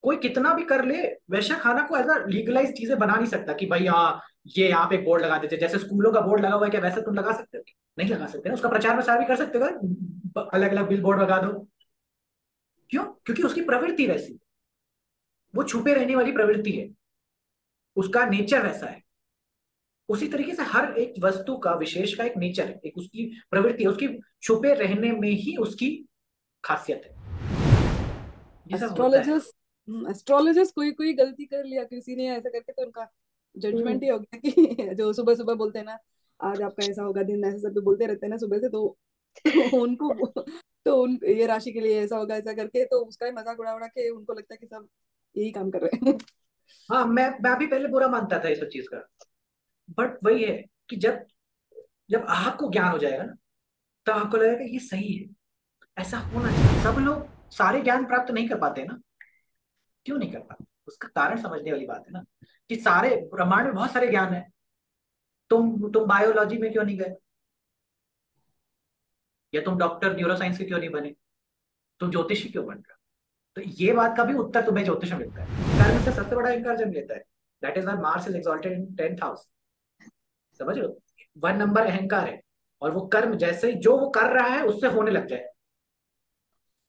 कोई कितना भी कर ले, वैश्या खाना को एज अ लीगलाइज चीजें बना नहीं सकता कि भाई हाँ ये यहाँ पे बोर्ड लगा देते, जैसे स्कूलों का बोर्ड लगा हुआ है क्या वैसे तुम लगा सकते हो? नहीं लगा सकते ना, उसका प्रचार प्रसार भी कर सकते हो, अलग अलग बिल बोर्ड लगा दो। क्यों? क्योंकि उसकी प्रवृत्ति वैसी, वो छुपे रहने वाली प्रवृत्ति है, उसका नेचर वैसा है। उसी तरीके से हर एक वस्तु का, विशेष का एक नेचर है, एक उसकी प्रवृत्ति है, उसकी छुपे रहने में ही उसकी खासियत है। ये सब होता है। एस्ट्रोलॉजर्स एस्ट्रोलॉजर्स कोई कोई गलती कर लिया किसी ने ऐसा करके तो उनका हम्म। जजमेंट ही हो गया कि जो सुबह सुबह बोलते हैं ना, आज आपका ऐसा होगा दिन, ऐसे सब भी बोलते रहते हैं ना सुबह से, तो उनको तो उन ये राशि के लिए ऐसा होगा ऐसा करके, तो उसका ही मजाक उड़ा उड़ा के उनको लगता है कि सब यही काम कर रहे हैं। हाँ, मैं भी पहले बुरा मानता था ये सब चीज का। बट वही है कि जब जब आपको ज्ञान हो जाएगा ना, तब आपको लगेगा ये सही है, ऐसा होना चाहिए। सब लोग सारे ज्ञान प्राप्त नहीं कर पाते ना। क्यों नहीं कर पाते? उसका कारण समझने वाली बात है ना, कि सारे ब्रह्मांड में बहुत सारे ज्ञान है। तुम बायोलॉजी में क्यों नहीं गए? या तुम डॉक्टर न्यूरोसाइंस के क्यों नहीं बने? तुम ज्योतिषी क्यों बन रहे हो? तो ये बात का भी उत्तर तुम्हें ज्योतिष में मिलता है। कर्म से सबसे बड़ा अहंकार जन्म लेता है। That is why Mars is exalted in 10th house. समझ लो, 1 नंबर अहंकार है। और वो कर्म जैसे ही जो वो कर रहा है उससे होने लग जाए,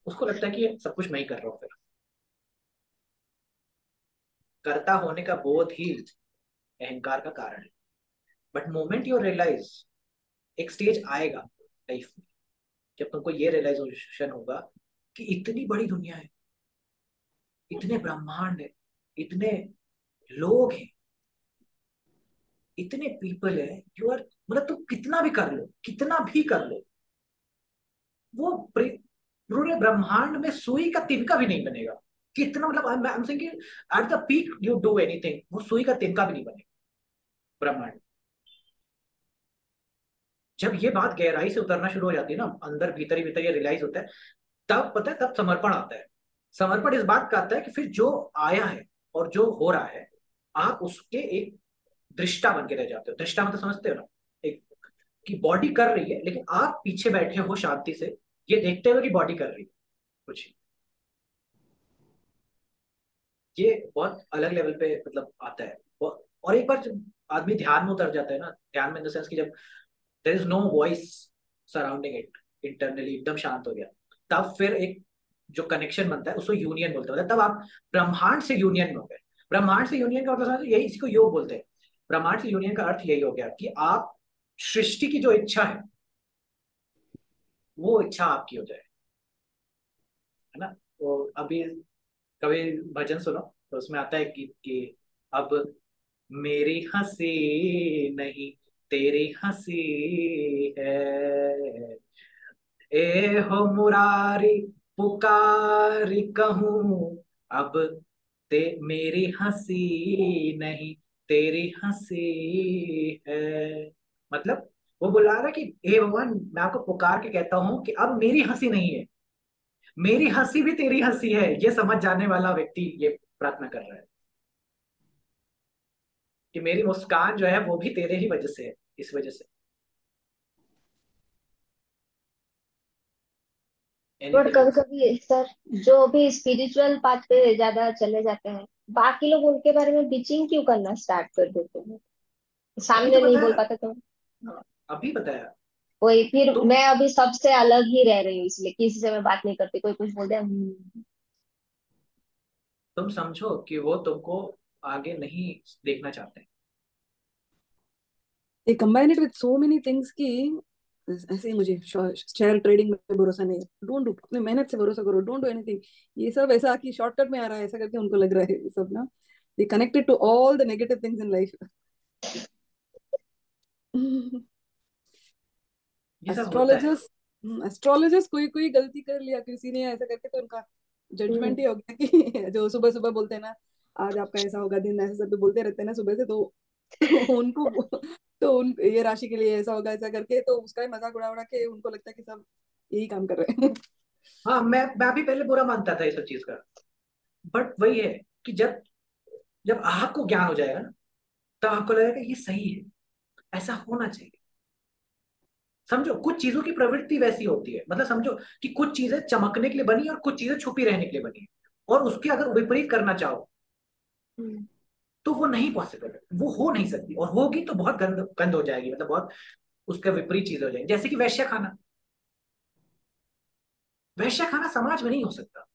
उसको लगता है कि ये सब कुछ मैं ही कर रहा हूँ। फिर कर्ता होने का बोध ही अहंकार का कारण है। बट मोमेंट यू रियलाइज, एक स्टेज आएगा लाइफ में जब तुमको ये रियलाइजेशन होगा कि इतनी बड़ी दुनिया है, इतने ब्रह्मांड है, इतने लोग हैं, इतने पीपल है, यू आर, मतलब तुम कितना भी कर लो, कितना भी कर लो, वो पूरे ब्रह्मांड में सुई का तिनका भी नहीं बनेगा। कितना, मतलब I am saying at the peak you do anything, वो सुई का तिनका भी नहीं बनेगा ब्रह्मांड। जब ये बात गहराई से उतरना शुरू हो जाती है ना, अंदर भीतर ही भीतर ये रियलाइज होता है, तब पता है, तब समर्पण आता है। समर्पण इस बात का आता है कि फिर जो आया है और जो हो रहा है, आप उसके एक दृष्टा बन के रह जाते हो। दृष्टा मतलब समझते हो ना, एक, कि बॉडी कर रही है लेकिन आप पीछे बैठे हो शांति से, ये देखते हुए कि बॉडी कर रही है कुछ। ये बहुत अलग लेवल पे मतलब आता है और एक बार जब आदमी ध्यान में उतर जाता है ना, ध्यान में इन द सेंस कि जब there is no voice surrounding it, internally एकदम शांत हो गया, तब फिर एक जो कनेक्शन बनता है उसको यूनियन बोलते हैं। मतलब तब आप ब्रह्मांड से यूनियन में हो गए। ब्रह्मांड से यूनियन का मतलब समझो, यही, इसी को योग बोलते हैं। ब्रह्मांड से यूनियन का अर्थ यही हो गया कि आप, सृष्टि की जो इच्छा है वो इच्छा आपकी हो जाए, है ना। तो अभी कभी भजन सुनो तो उसमें आता है कि अब मेरी हंसी नहीं तेरी हंसी है, ए हो मुरारी पुकारी कहूं, अब मेरी हंसी नहीं तेरी हंसी है। मतलब वो बोला रहा है कि हे भगवान, मैं आपको पुकार के कहता हूं कि अब मेरी हंसी नहीं है, मेरी हंसी भी तेरी हंसी है। ये समझ जाने वाला व्यक्ति ये प्रार्थना कर रहा है कि मेरी मुस्कान जो है वो भी तेरे ही वजह से है, इस वजह से। बट एनीथिंग कभी एल्स? कभी सर, जो भी स्पिरिचुअल पाथ पे ज्यादा चले जाते हैं, बाकी लोग उनके बारे में बिचिंग क्यों करना स्टार्ट कर देते हैं? अभी तो सामने नहीं बोल बताया। पाते तो हाँ, अभी बताया। वही, फिर तुम मैं अभी सबसे अलग ही रह रही हूँ, इसलिए किसी से मैं बात नहीं करती, कोई कुछ बोल दे तुम समझो कि वो तुमको आगे नहीं देखना चाहते। they combine it with so many things कि ऐसे ही मुझे शेयर ट्रेडिंग में भरोसा नहीं है, डोंट डू, अपने मेहनत से भरोसा करो, डोंट डू एनीथिंग। ये सब ऐसा कि शॉर्टकट में आ रहा है ऐसा करके उनको लग रहा है, ये सब ना they connected to all the negative things in life. ये सब होता है। एस्ट्रोलॉजर्स एस्ट्रोलॉजर्स कोई कोई गलती कर लिया किसी ने ऐसा करके तो उनका जजमेंट हम्म। ही हो गया कि जो सुबह सुबह बोलते हैं ना, आज आपका ऐसा होगा दिन, ऐसे सब भी बोलते रहते हैं ना सुबह से, तो उनको तो उन ये राशि के लिए ऐसा होगा ऐसा करके, तो उसका ही मजाक उड़ा उड़ा के उनको लगता है कि सब यही काम कर रहे हैं। हाँ, मैं भी पहले बुरा मानता था ये सब चीज का। बट वही है कि जब जब आपको ज्ञान हो जाएगा ना, तब आपको लगेगा ये सही है, ऐसा होना चाहिए। समझो, कुछ चीजों की प्रवृत्ति वैसी होती है। मतलब समझो कि कुछ चीजें चमकने के लिए बनी है और कुछ चीजें छुपी रहने के लिए बनी है। और उसके अगर विपरीत करना चाहो हम्म। तो वो नहीं पॉसिबल है, वो हो नहीं सकती, और होगी तो बहुत गंद गंद हो जाएगी, मतलब बहुत उसका विपरीत चीज हो जाएगी। जैसे कि वैश्य खाना, वैश्य खाना समाज में नहीं हो सकता।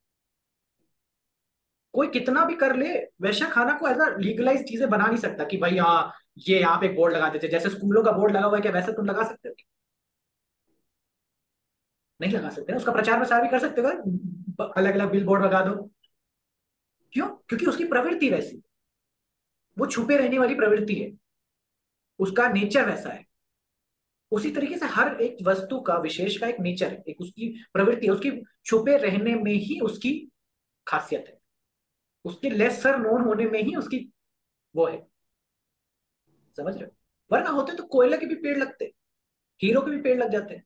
कोई कितना भी कर ले, वैश्य खाना को एज लीगलाइज चीजें बना नहीं सकता कि भाई हाँ ये यहाँ पे एक बोर्ड लगा देते, जैसे स्कूलों का बोर्ड लगा हुआ है, क्या वैसे तुम लगा सकते हो? नहीं लगा सकते ना। उसका प्रचार प्रसार भी कर सकते हो, अलग अलग बिल बोर्ड लगा दो। क्यों? क्योंकि उसकी प्रवृत्ति वैसी, वो छुपे रहने वाली प्रवृत्ति है, उसका नेचर वैसा है। उसी तरीके से हर एक वस्तु का, विशेष का एक नेचर है, एक उसकी प्रवृत्ति है, उसकी छुपे रहने में ही उसकी खासियत है, उसके लेसर नोन होने में ही उसकी वो है। समझ रहे हो? वरना होते तो कोयला के भी पेड़ लगते, हीरो के भी पेड़ लग जाते हैं।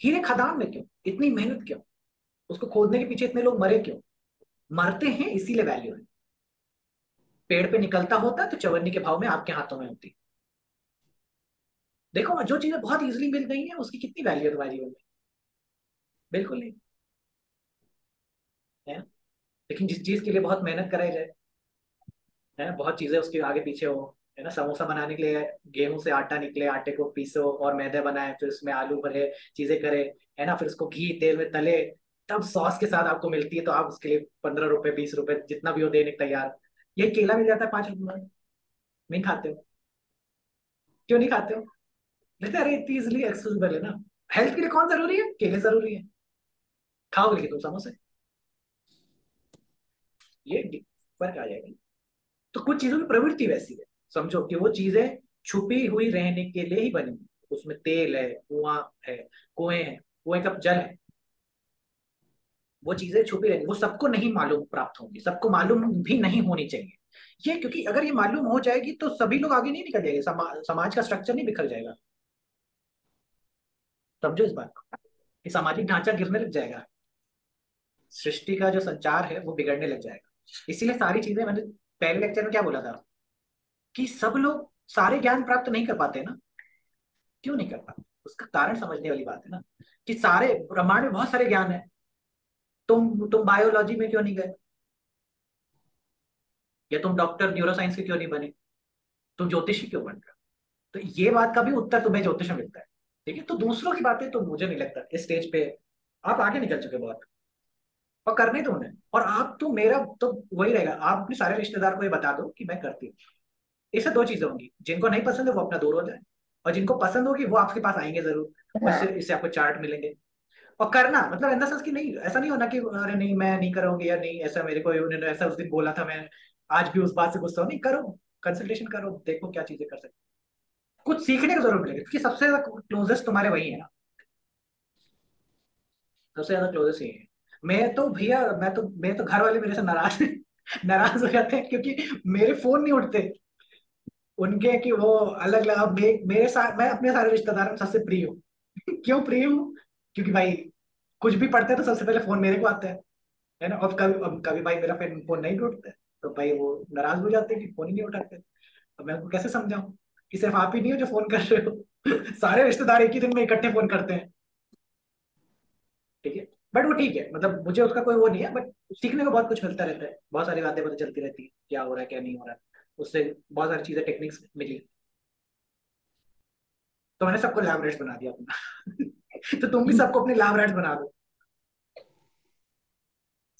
हीरे खदान में क्यों इतनी मेहनत, क्यों उसको खोदने के पीछे इतने लोग मरे, क्यों मरते हैं? इसीलिए वैल्यू है। पेड़ पे निकलता होता तो चवन्नी के भाव में आपके हाथों में होती। देखो जो चीजें बहुत इजीली मिल गई हैं उसकी कितनी वैल्यू है तुम्हारी जीवन में? बिल्कुल नहीं है। लेकिन जिस चीज के लिए बहुत मेहनत कराई जाए, है ना, बहुत चीजें उसके आगे पीछे हो, है ना, समोसा बनाने के लिए गेहूं से आटा निकले, आटे को पीसो और मैदे बनाए, फिर उसमें आलू भरे, चीजें करे, है ना, फिर उसको घी तेल में तले, तब सॉस के साथ आपको मिलती है, तो आप उसके लिए 15 रुपए 20 रुपए जितना भी हो देने को तैयार। ये केला मिल जाता है 5 रुपए में, नहीं खाते हो? क्यों नहीं खाते हो? लगता है अरे इतनी इजिली एक्सेसिबल है ना। हेल्थ के लिए कौन जरूरी है? केले जरूरी है। खाओगे लेकिन तुम समोसे, ये फर्क आ जाएगा। तो कुछ चीजों की प्रवृत्ति वैसी है, समझो कि वो चीजें छुपी हुई रहने के लिए ही बनी हैं। उसमें तेल है, कुआं है, कुएं हैं, कुएं का जल है, वो चीजें छुपी रहेंगी, वो सबको नहीं मालूम प्राप्त होंगी, सबको मालूम भी नहीं होनी चाहिए। ये क्योंकि अगर ये मालूम हो जाएगी तो सभी लोग आगे नहीं निकल जाएंगे, समाज का स्ट्रक्चर नहीं बिखर जाएगा। समझो इस बात को, कि सामाजिक ढांचा गिरने लग जाएगा, सृष्टि का जो संचार है वो बिगड़ने लग जाएगा। इसीलिए सारी चीजें, मैंने पहले लेक्चर में क्या बोला था, कि सब लोग सारे ज्ञान प्राप्त नहीं कर पाते ना। क्यों नहीं कर पाते? उसका कारण समझने वाली बात है ना, कि सारे ब्रह्मांड में बहुत सारे ज्ञान है। तुम बायोलॉजी में क्यों नहीं गए, या तुम डॉक्टर न्यूरोसाइंस के क्यों नहीं बने, तुम ज्योतिषी क्यों बन रहे हो? तो ये बात का भी उत्तर तुम्हें ज्योतिष में मिलता है। ठीक है, तो दूसरों की बातें तो मुझे नहीं लगता इस स्टेज पे आप आगे निकल चुके बहुत, और करने तो उन्हें, और आप तो, मेरा तो वही रहेगा, आप अपने सारे रिश्तेदार को ये बता दो कि मैं करती हूँ। इससे दो चीजें होंगी, जिनको नहीं पसंद है वो अपना दूर हो जाए, और जिनको पसंद होगी वो आपके पास आएंगे जरूर, और इससे हाँ। इससे आपको चार्ट मिलेंगे। और करना मतलब इन द सेंस कि नहीं, ऐसा नहीं होना कि अरे नहीं मैं नहीं करूंगी, या नहीं ऐसा मेरे को उन्होंने ऐसा उस दिन बोला था, मैं आज भी उस बात से गुस्सा हूं। नहीं, करो, कंसल्टेशन करो, देखो क्या चीजें कर सकते हो। कुछ सीखने को जरूर मिलेगा, क्योंकि सबसे ज्यादा क्लोजेस्ट तुम्हारे वही है ना, सबसे ज्यादा क्लोजेस्ट यही है। मैं तो भैया, मैं तो घर वाले मेरे से नाराज नाराज हो जाते हैं, क्योंकि मेरे फोन नहीं उठते उनके, कि वो अलग अलग। अब मेरे साथ, मैं अपने सारे रिश्तेदारों में सबसे प्रिय हूँ क्यों प्रिय हूँ? क्योंकि भाई कुछ भी पढ़ते हैं तो सबसे पहले फोन मेरे को आता है ना। और कभी, अब कभी भाई मेरा फोन नहीं भी उठता है तो भाई वो नाराज हो जाते हैं कि फोन ही नहीं उठाते। तो मैं उनको कैसे समझाऊं कि सिर्फ आप ही नहीं हो जो फोन कर रहे हो सारे रिश्तेदार एक ही दिन में इकट्ठे फोन करते हैं। ठीक है, बट वो ठीक है, मतलब मुझे उसका कोई वो नहीं है, बट सीखने को बहुत कुछ मिलता रहता है, बहुत सारी बातें पता चलती रहती है, क्या हो रहा है क्या नहीं हो रहा है, उससे बहुत सारी चीजें, टेक्निक्स मिली। तो मैंने सबको लैब रेट्स बना दिया अपना तो तुम भी सबको अपने लैब रेट्स बना दो,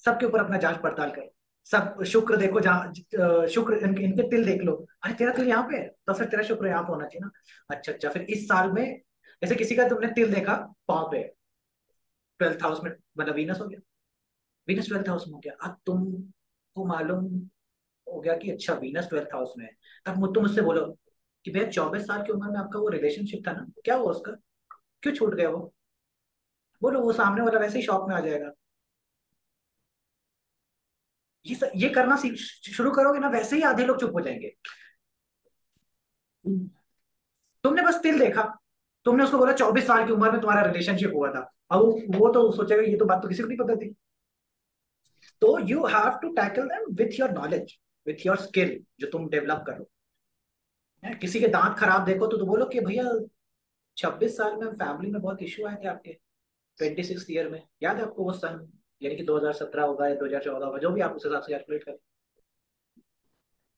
सबके ऊपर अपना जांच पड़ताल करो। सब शुक्र देखो, जहाँ शुक्र इनके तिल देख लो, अरे तेरा तिल यहाँ पे है तो फिर तेरा शुक्र यहाँ पे होना चाहिए ना। अच्छा अच्छा, फिर इस साल में जैसे किसी का तुमने तिल देखा पाँव पे, 12th हाउस में, मतलब वीनस हो गया, वीनस 12th हाउस में हो गया, अब तुमको मालूम हो गया कि अच्छा वीनस 12th हाउस में है। तब तुम मुझसे बोलो कि भैया 24 साल की उम्र में आपका वो रिलेशनशिप था ना, क्या हुआ उसका, क्यों छूट गया वो? बोलो, वो सामने वाला वैसे ही शॉक में आ जाएगा। ये करना शुरू करोगे ना, वैसे ही आधे लोग चुप हो जाएंगे। तुमने बस तिल देखा, तुमने उसको बोला 24 साल की उम्र में तुम्हारा रिलेशनशिप हुआ था, अब वो तो सोचेगा ये तो बात तो किसी को नहीं पता थी। तो you have to tackle them with your knowledge, with your skill जो तुम डेवलप करो। किसी के दांत खराब देखो तो बोलो कि भैया 26 साल में फैमिली में बहुत इशू आए थे आपके, 26th ईयर में, याद है आपको वो सन? यानी कि 2017 होगा या 2014 होगा, जो भी आप उस हिसाब से कैलकुलेट करें।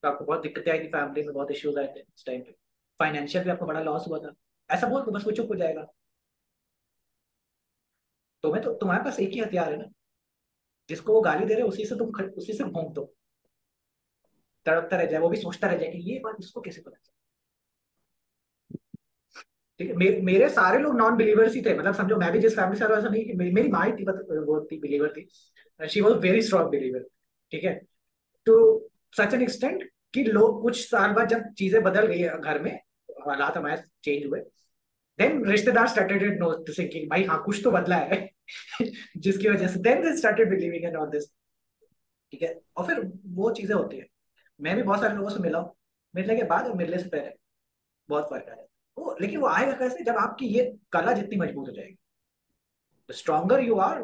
तो आपको बहुत दिक्कतें आई थी, फैमिली में बहुत इश्यूज आए थे उस टाइम पे, फाइनेंशियल भी आपको बड़ा लॉस हुआ था। ऐसा बोल दो बस वो चुप हो जाएगा। तुम्हें तो तुम्हारे पास एक ही हथियार है ना, जिसको वो गाली दे रहे हो उसी से उसी से भोंक दो, तड़पता रह जाए, वो भी सोचता रह जाए कि ये बात इसको कैसे पता चला। ठीक है, मेरे सारे लोग नॉन बिलीवर्स ही थे, मतलब समझो मैं भी जिस फैमिली से आ रहा हूं, ऐसा नहीं कि मेरी माँ ही थी, वो थी बिलीवर थी, she was very strong believer. ठीक है, तो सच एन एक्सटेंट कि लोग कुछ साल बाद जब चीजें बदल गई घर में, हालात हमारे चेंज हुए, देन रिश्तेदार स्टार्टेड नोटिसिंग कि भाई हाँ कुछ तो बदला है जिसकी वजह से then they started believing in all this. ठीक है, और फिर वो चीजें होती है। मैं भी बहुत सारे लोगों से मिला हूँ, मिलने के बाद और मिलने से पहले बहुत फर्क आया। वो लेकिन वो आएगा कैसे, जब आपकी ये कला जितनी मजबूत हो जाएगी, स्ट्रॉन्गर यू आर,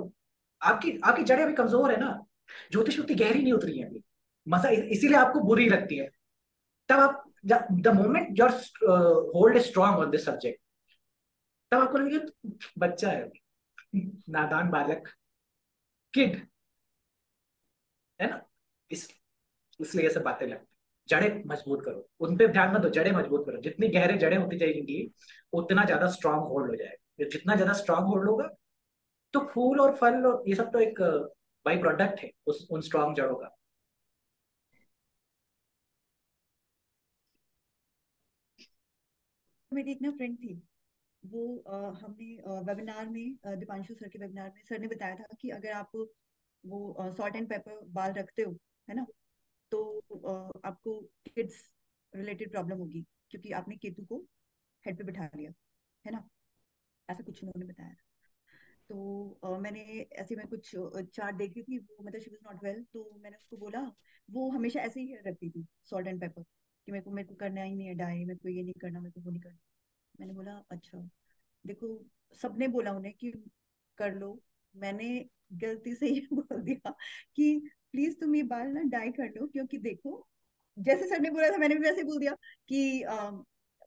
आपकी आपकी जड़ें अभी कमजोर है ना, ज्योतिष उतनी गहरी नहीं उतरी है अभी, मसा इसीलिए आपको बुरी लगती है। तब आप, the moment your hold strong on this subject, तब आपको लगेगा बच्चा है अभी, नादान बालक, किड है ना। इस इसलिए ये सब बातें लगती हैं। जड़ें मजबूत करो, उन पे ध्यान मत दो, जड़ें मजबूत करो, जितनी गहरे जड़ें होती जाएंगी उतना ज्यादा स्ट्रांग होल्ड हो जाएगा, जितना ज्यादा स्ट्रांग होल्ड होगा तो फूल और फल और ये सब तो एक बाई प्रोडक्ट है उस उन स्ट्रांग जड़ों का। मेरी एक ना फ्रेंड थी, वो हमने वेबिनार में दीपांशु सर के वेबिनार में सर ने बताया था कि अगर आप वो सॉल्ट एंड पेपर बाल रखते हो, है ना, तो आपको किड्स रिलेटेड प्रॉब्लम होगी, क्योंकि आपने केतु को हेड पे बिठा लिया, है ना, ऐसा कुछ उन्होंने बताया। तो मैंने ऐसे में कुछ चार्ट देख रही थी, वो मतलब शी वाज नॉट वेल, तो मैंने उसको बोला, वो हमेशा ऐसे ही हेयर रखती थी सॉल्ट एंड पेपर, कि मेरे को करना ही नहीं है डाई, मेरे को ये नहीं करना, मेरे को वो नहीं करना। मैंने बोला अच्छा, देखो, सबने बोला उन्हें कि कर लो, मैंने गलती से ये बोल दिया कि प्लीज तुम ये बाल ना डाई कर लो, क्योंकि देखो, जैसे सर ने बोला था मैंने भी वैसे बोल दिया कि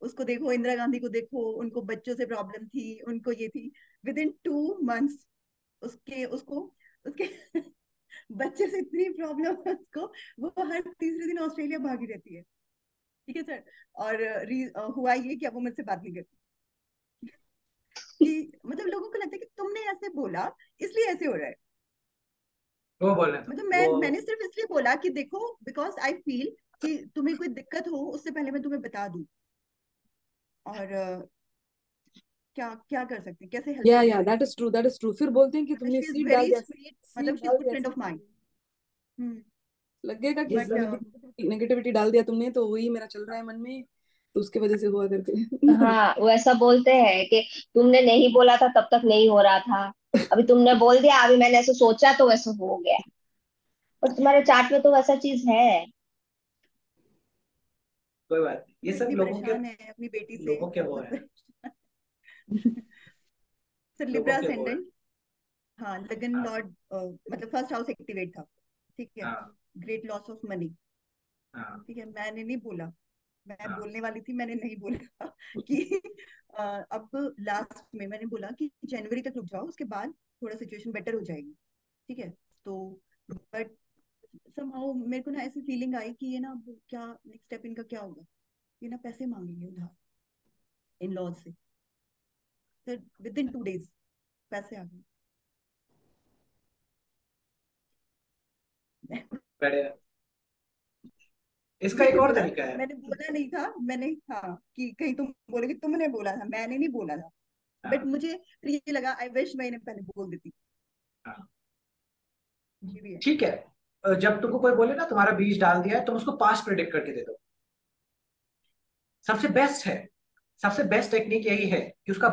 उसको देखो, इंदिरा गांधी को देखो, उनको बच्चों से प्रॉब्लम थी, उनको ये थी, विद इन 2 मंथ्स उसके उसको उसके बच्चे से इतनी प्रॉब्लम है उसको, वो हर तीसरे दिन ऑस्ट्रेलिया भागी रहती है। ठीक है सर। और हुआ ये कि अब वो मुझसे बात नहीं करती, कि मतलब लोगों को लगता है कि तुमने ऐसे बोला इसलिए ऐसे हो रहा है। वो बोल रहे थे मतलब वो। मैंने सिर्फ इसलिए बोला कि देखो, बिकॉज आई फील कि तुम्हें कोई दिक्कत हो उससे पहले मैं तुम्हें बता दूं, और क्या क्या कर सकते हैं, कैसे हेल्प या कर या सकते हैं। That is true, that is true. फिर बोलते हैं कि तुमने शी इज सीड डाल वेरी दिया, स्वीट, सीड मतलब शी इज डाल गुड दिया फ्रेंड ऑफ सीड। माइंड। हम्म। लगेगा कि इस बट नेगेटिविटी डाल दिया तुमने, तो वही मेरा चल रहा है मन में, तो उसके वजह से हुआ करके हाँ, वो ऐसा बोलते हैं कि तुमने नहीं बोला था तब तक नहीं हो रहा था, अभी तुमने बोल दिया, अभी मैंने ऐसे सोचा तो वैसे हो गया। और तुम्हारे चार्ट में तो वैसा चीज है। कोई बात नहीं, ये मैं सब इतनी परेशान है अपनी बेटी से, लोगों के वो बहुत है, परेशान। सर लोगों लिब्रा के वो है। असेंडेंट, हाँ, लगन हाँ लॉर्ड, मतलब फर्स्ट हाउस एक्टिवेट था। ठीक है। हाँ ग्रेट लॉस ऑफ मनी। हाँ ठीक है, मैंने नहीं बोला, मैं हाँ बोलने वाली थी, मैंने नहीं बोला कि अब लास्ट में मैंने बोला कि जनवरी तक रुक जाओ, उसके बाद थोड़ा सिचुएशन बेटर हो जाएगी। ठीक है। तो बट समहाउ मेरे को ना ऐसी फीलिंग आई कि ये ना, अब क्या नेक्स्ट स्टेप इनका क्या होगा, ये ना पैसे मांगेंगे उधार इन लॉज से। फिर विद इन 2 डेज पैसे आ गए। बढ़िया। इसका एक मैंने और बोला, तरीका है। मैंने बोला नहीं था, मैंने, हाँ, कि कहीं तुम बोलोगे तुमने बोला था, मैंने नहीं बोला था। बट हाँ मुझे फिर ये लगा, आई विश मैं इन्हें पहले बोल देती। हाँ ये भी है। ठीक है। जब तुमको कोई बोले ना तुम्हारा बीज डाल दिया है, तुम उसको पास्ट प्रिडिक्ट करके दे दो, सबसे बेस्ट है। सबसे बेस्ट टेक्निक यही है कि उसका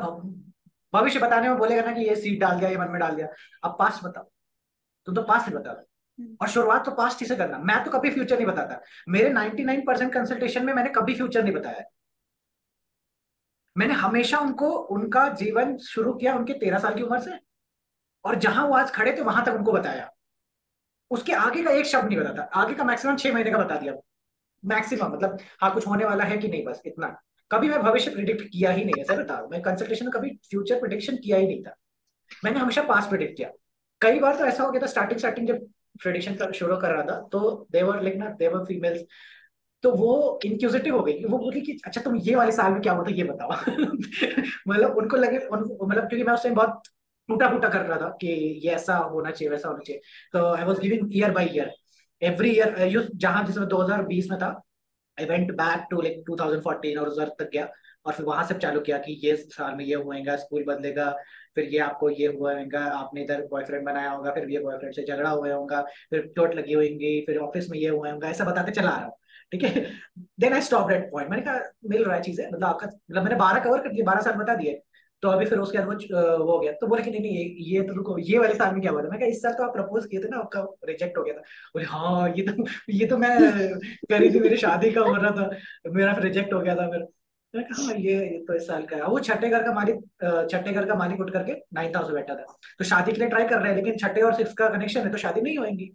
भविष्य बताने में बोलेगा ना कि ये सीड डाल दिया, ये मन में डाल दिया, अब पास्ट बताओ, तुम तो पास्ट ही बता दो। हम्म। और शुरुआत तो पास्ट ही से करना, मैं तो कभी फ्यूचर नहीं बताता, मेरे 99% कंसल्टेशन में मैंने कभी फ्यूचर नहीं बताया है। मैंने हमेशा उनको उनका जीवन शुरू किया उनके 13 साल की उम्र से, और जहां वो आज खड़े थे वहां तक उनको बताया, उसके आगे का एक शब्द नहीं बताता, आगे का मैक्सिमम 6 महीने का बता दिया, मैक्सिमम, मतलब हाँ कुछ होने वाला है कि नहीं, बस इतना। कभी मैं भविष्य प्रिडिक्ट किया ही नहीं है, सर बता रहा हूं, मैं कंसल्टेशन में कभी फ्यूचर प्रिडिक्शन किया ही नहीं था, मैंने हमेशा पास्ट प्रिडिक्ट किया। कई बार तो ऐसा हो गया था, स्टार्टिंग स्टार्टिंग जब ट्रेडिशन का शुरू कर रहा था, तो देवर लाइक ना, देवर फीमेल्स, तो वो इंक्यूजिटिव हो गई, वो बोली कि अच्छा तुम ये वाले साल में क्या हुआ था ये बताओ। मतलब उनको लगे मतलब क्योंकि मैं उस टाइम बहुत टूटा फूटा कर रहा था कि ये ऐसा होना चाहिए वैसा होना चाहिए, तो I was giving year by year, every year you जहां, जिसमें 2020 में था, I went back to like 2014 और उस वक्त तक गया, और फिर वहां से चालू किया कि ये साल में ये हुएगा, स्कूल बदलेगा, फिर ये आपको ये हुएगा, आपने इधर बॉयफ्रेंड बनाया होगा, फिर ये बॉयफ्रेंड से झगड़ा हुआ होगा, फिर चोट लगी होगी, फिर ऑफिस में ये हुआ होगा, ऐसा बताते चला आ रहा हूँ। ठीक है, then I stop at point, मैंने कहा मिल रहा है चीजें, मतलब आपका मतलब मैंने 12 कवर कर दिए, 12 साल बता दिए, तो अभी फिर उसके बाद वो हो गया, तो बोले कि नहीं नहीं ये तो रुको, ये वाले साल में क्या हुआ था, मैं कहा इस साल तो आप प्रपोज किए थे ना, आपका रिजेक्ट हो गया था, बोले हाँ ये तो मैं करी थी, मेरी शादी का हो रहा था, मेरा फिर रिजेक्ट हो गया था, फिर मैंने कहा हाँ ये तो इस साल का है, वो छठे घर का मालिक, छठे घर का मालिक उठ करके 9th हाउस में बैठा था, तो शादी के लिए ट्राई कर रहे हैं, लेकिन छठे और 6 का कनेक्शन है तो शादी नहीं होगी,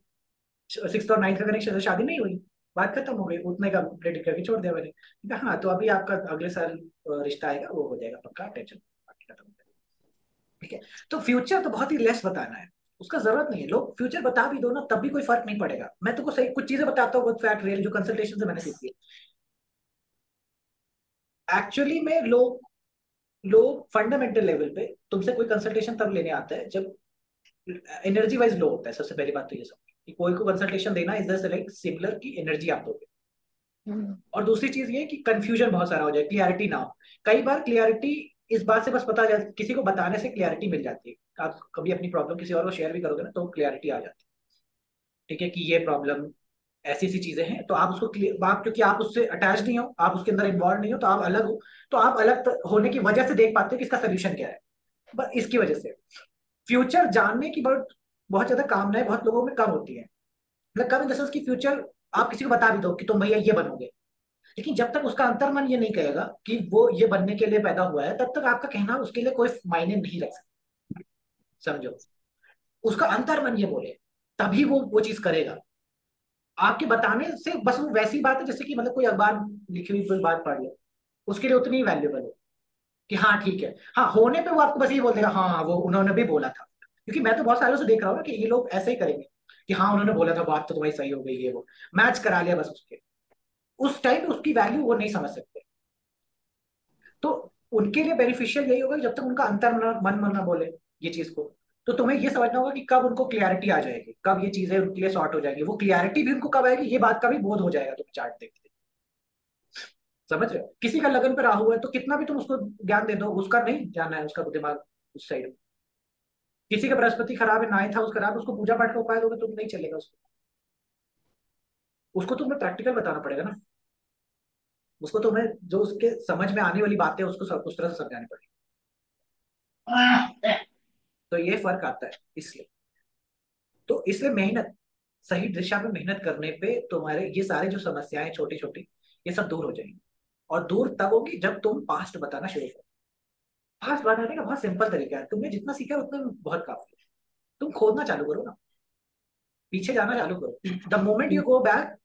6 और 9 का कनेक्शन है, शादी नहीं हुई, बात खत्म हो गई, उतने का प्रेडिक्ट करके छोड़ दिया मैंने, कहा हाँ तो अभी आपका अगले साल रिश्ता आएगा, वो हो जाएगा पक्का, टेंशन बाकी खत्म हो जाएगा। ठीक है, तो फ्यूचर तो बहुत ही लेस बताना है, उसका जरूरत नहीं है, लोग फ्यूचर बता भी दो ना तब भी कोई फर्क नहीं पड़ेगा, मैं तुमको सही कुछ चीजें बताता हूँ फैक्ट रियल जो कंसल्टेशन से मैंने सीखी है, एक्चुअली में लोग लोग फंडामेंटल लेवल पे तुमसे कोई कंसल्टेशन तब लेने आता है जब एनर्जी वाइज लो होता है, सबसे पहली बात तो ये समझो कि कोई को कंसल्टेशन देना इज जस्ट लाइक सिमिलर की एनर्जी आप दोगे, और दूसरी चीज ये कि कंफ्यूजन बहुत सारा हो जाए, क्लियरिटी ना हो, कई बार क्लियरिटी इस बात से बस पता जाती, किसी को बताने से क्लियरिटी मिल जाती है, आप कभी अपनी प्रॉब्लम किसी और को शेयर भी करोगे ना तो क्लियरिटी आ जाती है, ठीक है कि ये प्रॉब्लम ऐसी ऐसी चीजें हैं, तो आप उसको आप क्योंकि आप उससे अटैच नहीं हो, आप उसके अंदर इन्वॉल्व नहीं हो, तो आप अलग हो, तो आप अलग होने की वजह से देख पाते हो कि इसका सोल्यूशन क्या है, बस इसकी वजह से फ्यूचर जानने की बहुत बहुत ज्यादा कामनाएं बहुत लोगों में कम होती है, मतलब कम इन द सेंस कि फ्यूचर आप किसी को बता भी दो कि तुम भैया ये बनोगे, लेकिन जब तक उसका अंतर्मन ये नहीं कहेगा कि वो ये बनने के लिए पैदा हुआ है, तब तक आपका कहना उसके लिए कोई मायने नहीं रख सकता, समझो, उसका अंतर्मन ये बोले तभी वो चीज करेगा, आपके बताने से बस वो वैसी बात है जैसे कि मतलब कोई अखबार लिखी हुई कोई बात पढ़ लो, उसके लिए उतनी ही वैल्यूबल हो कि हाँ ठीक है, हाँ होने पे वो आपको बस ये बोल देगा हाँ वो उन्होंने भी बोला था, क्योंकि मैं तो बहुत सालों से देख रहा हूँ ना कि ये लोग ऐसे ही करेंगे कि हाँ उन्होंने बोला था, बात तो तुम्हारी सही हो गई, ये वो मैच करा लिया बस, उसके उस टाइम पे उसकी वैल्यू वो नहीं समझ सकते, तो उनके लिए बेनिफिशियल यही होगा कि जब तक उनका अंतर मन ना बोले ये चीज को, तो तुम्हें ये समझना होगा कि कब उनको क्लियरिटी आ जाएगी, कब ये चीजें उनके लिए सॉर्ट हो जाएगी, वो क्लियरिटी भी उनको कब आएगी, ये बात का भी बोध हो जाएगा तुम्हें चार्ट देखते, समझ रहे हो, किसी का लगन पे राहु है तो कितना भी तुम उसको ज्ञान दे दो, उसका नहीं जाना है, उसका दिमाग उस साइड, किसी का बृहस्पति खराब है, 9th हाउस खराब है, उसको पूजा पाठ का उपाय दोगे तो नहीं चलेगा, उसको तुम्हें प्रैक्टिकल बताना पड़ेगा ना, उसको तुम्हें जो उसके समझ में आने वाली बातें उसको उस तरह से समझानी पड़ेगी, तो ये फर्क आता है, इसलिए तो इसलिए मेहनत, सही दिशा में मेहनत करने पे तुम्हारे ये सारे जो समस्याएं छोटी छोटी ये सब दूर हो जाएंगी, और दूर तब होगी जब तुम पास्ट बताना शुरू करो, पास्ट बताने का बहुत सिंपल तरीका है, तुमने जितना सीखा है उतना बहुत काफी है, तुम खोदना चालू करो ना, पीछे जाना चालू करो, the moment you go back,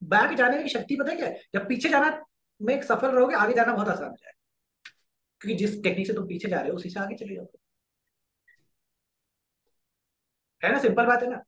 back जाने की शक्ति पता है क्या है, जब पीछे जाना में सफल रहोगे आगे जाना बहुत आसान हो जाएगा, क्योंकि जिस टेक्निक से तुम पीछे जा रहे हो उसी से आगे चले जाओगे, है ना, सिंपल बात है ना,